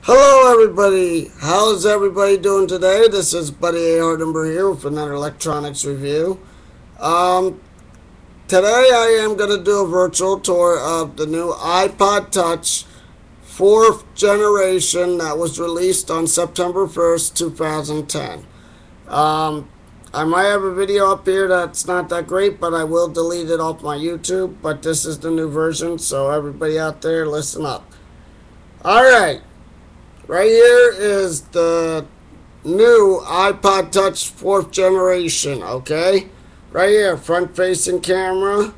Hello everybody, how's everybody doing today? This is Buddy bahardenber here with another electronics review. Um, Today I am going to do a virtual tour of the new iPod Touch 4th generation that was released on September 1st, 2010. Um, I might have a video up here that's not that great, but I will delete it off my YouTube. But this is the new version, so everybody out there, listen up. Alright, right here is the new iPod Touch 4th generation, okay? Right here, front facing camera.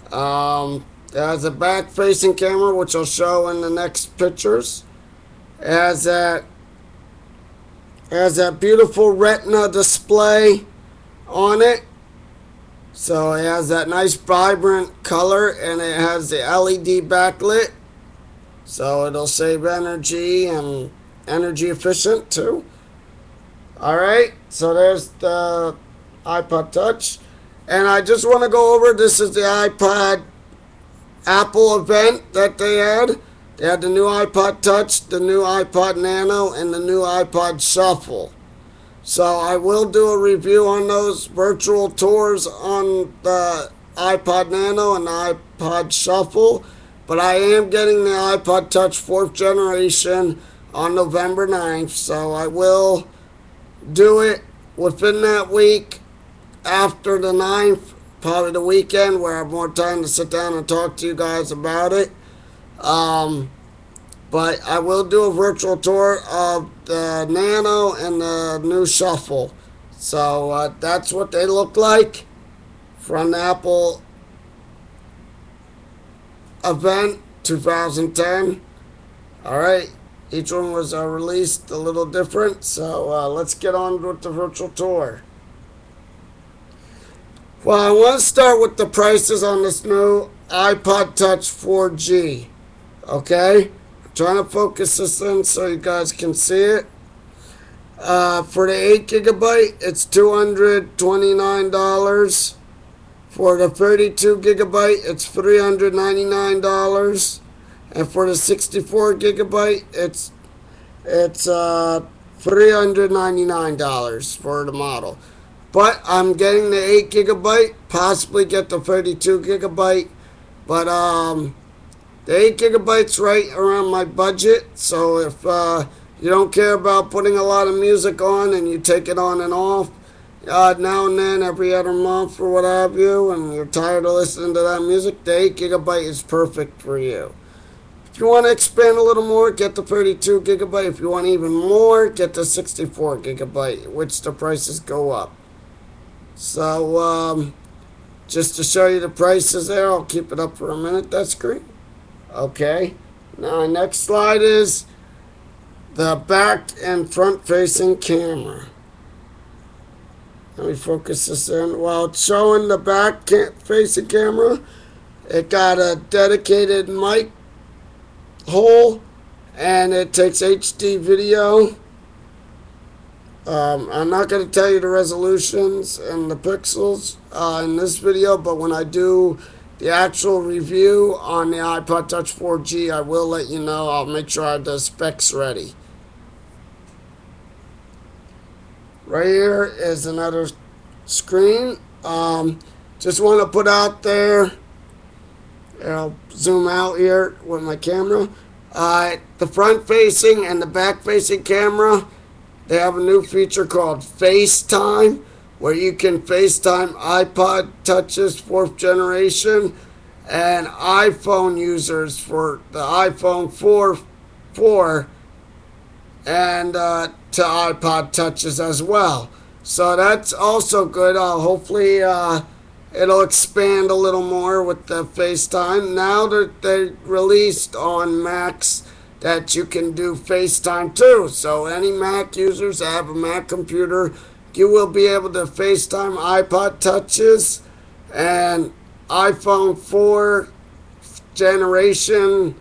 It has a back facing camera, which I'll show in the next pictures. It has that beautiful retina display on it. So it has that nice vibrant color, and it has the LED backlit. So it'll save energy and energy efficient too. Alright, so there's the iPod Touch. And I just want to go over, this is the iPod Apple event that they had. They had the new iPod Touch, the new iPod Nano, and the new iPod Shuffle. So I will do a review on those virtual tours on the iPod Nano and the iPod Shuffle. But I am getting the iPod Touch 4th generation on November 9th. So I will do it within that week after the 9th, probably the weekend, where I have more time to sit down and talk to you guys about it. But I will do a virtual tour of the Nano and the new Shuffle. So that's what they look like from the Apple event 2010. Alright, each one was released a little different. So let's get on with the virtual tour. Well, I want to start with the prices on this new iPod Touch 4G. Okay? I'm trying to focus this in so you guys can see it. For the 8 gigabyte, it's $229. For the 32 gigabyte, it's $399. And for the 64 gigabyte, it's $399 for the model. But I'm getting the 8 gigabyte, possibly get the 32 gigabyte. But the 8 gigabyte's right around my budget. So if you don't care about putting a lot of music on and you take it on and off now and then, every other month or what have you, and you're tired of listening to that music, the 8 gigabyte is perfect for you. If you want to expand a little more, get the 32 gigabyte. If you want even more, get the 64 gigabyte, which the prices go up. So, just to show you the prices there, I'll keep it up for a minute, that screen. Okay. Now, next slide is the back and front facing camera. Let me focus this in. While it's showing the back facing camera, it got a dedicated mic hole, and it takes HD video. I'm not going to tell you the resolutions and the pixels in this video, but when I do the actual review on the iPod Touch 4G, I will let you know. I'll make sure I have the specs ready. Right here is another screen. Just want to put out there, I'll zoom out here with my camera. The front facing and the back facing camera, they have a new feature called FaceTime, where you can FaceTime iPod Touches 4th generation and iPhone users for the iPhone 4 and to iPod Touches as well. So that's also good. Hopefully it'll expand a little more with the FaceTime. Now that they released on Macs that you can do FaceTime too. So any Mac users that have a Mac computer, you will be able to FaceTime iPod Touches and iPhone 4 generation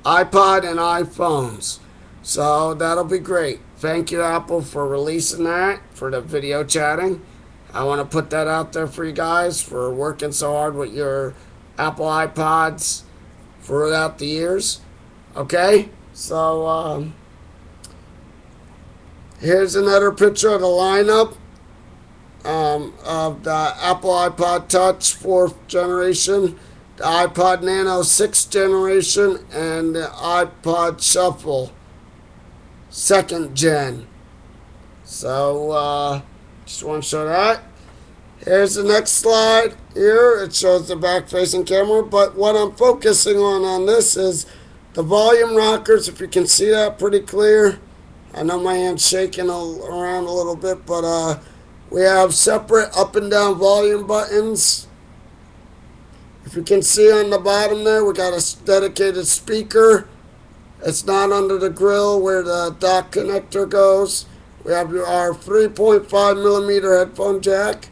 iPod and iPhones. So that'll be great. Thank you, Apple, for releasing that for the video chatting. I want to put that out there for you guys for working so hard with your Apple iPods throughout the years. Okay? So, Here's another picture of the lineup of the Apple iPod Touch 4th generation, the iPod Nano 6th generation, and the iPod Shuffle 2nd gen. So, just want to show that. Here's the next slide here. It shows the back-facing camera, but what I'm focusing on this is the volume rockers, if you can see that pretty clear. I know my hand's shaking around a little bit, but we have separate up and down volume buttons. If you can see on the bottom there, we got a dedicated speaker. It's not under the grill where the dock connector goes. We have our 3.5 millimeter headphone jack.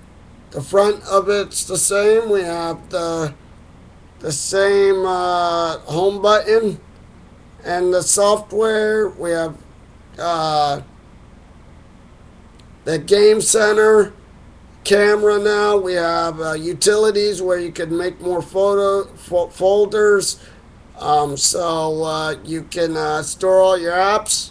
The front of it's the same. We have the same home button. And the software, we have the game center, camera now. We have utilities where you can make more folders. So you can store all your apps.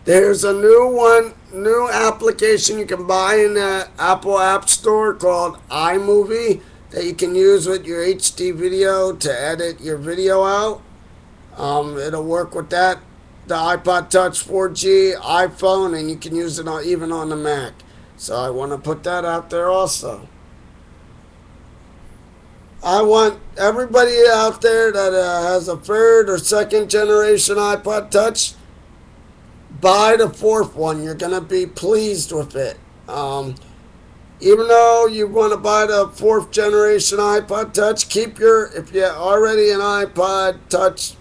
There's a new application you can buy in the Apple App Store called iMovie that you can use with your HD video to edit your video out. It'll work with that, the iPod Touch 4G, iPhone, and you can use it even on the Mac. So I want to put that out there also. I want everybody out there that has a 3rd or 2nd generation iPod Touch, buy the 4th one. You're going to be pleased with it. Even though you want to buy the 4th generation iPod Touch, if you're already an iPod Touch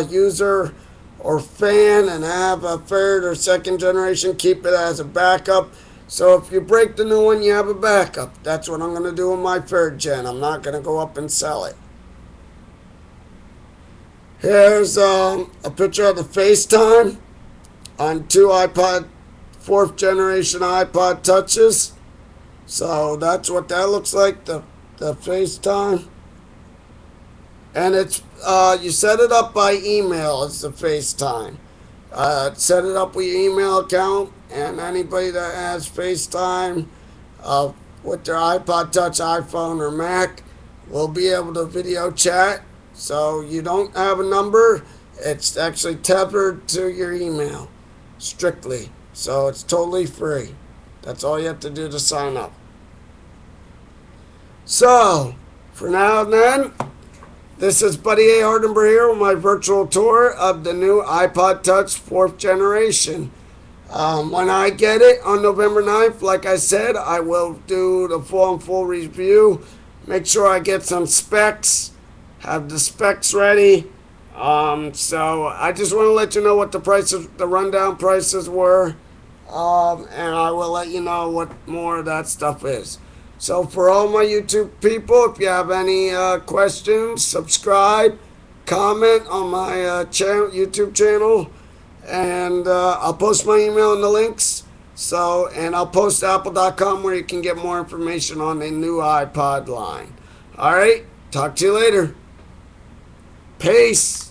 user or fan and have a 3rd or 2nd generation, keep it as a backup. So if you break the new one, you have a backup. That's what I'm going to do with my 3rd gen. I'm not going to go up and sell it. Here's a picture of the FaceTime on 2 4th generation iPod Touches. So that's what that looks like, the FaceTime. And it's you set it up by email. It's the FaceTime. Set it up with your email account, and anybody that has FaceTime with their iPod Touch, iPhone, or Mac will be able to video chat. So you don't have a number. It's actually tethered to your email, strictly. So it's totally free. That's all you have to do to sign up. So, for now and then, this is Buddy A. Hardenber here with my virtual tour of the new iPod Touch 4th generation. When I get it on November 9th, like I said, I will do the full review. Make sure I get some specs, have the specs ready. So I just want to let you know what the rundown prices were. And I will let you know what more of that stuff is. So for all my YouTube people, if you have any questions, subscribe, comment on my YouTube channel, and I'll post my email in the links. So, and I'll post apple.com where you can get more information on the new iPod line. All right, talk to you later. Peace.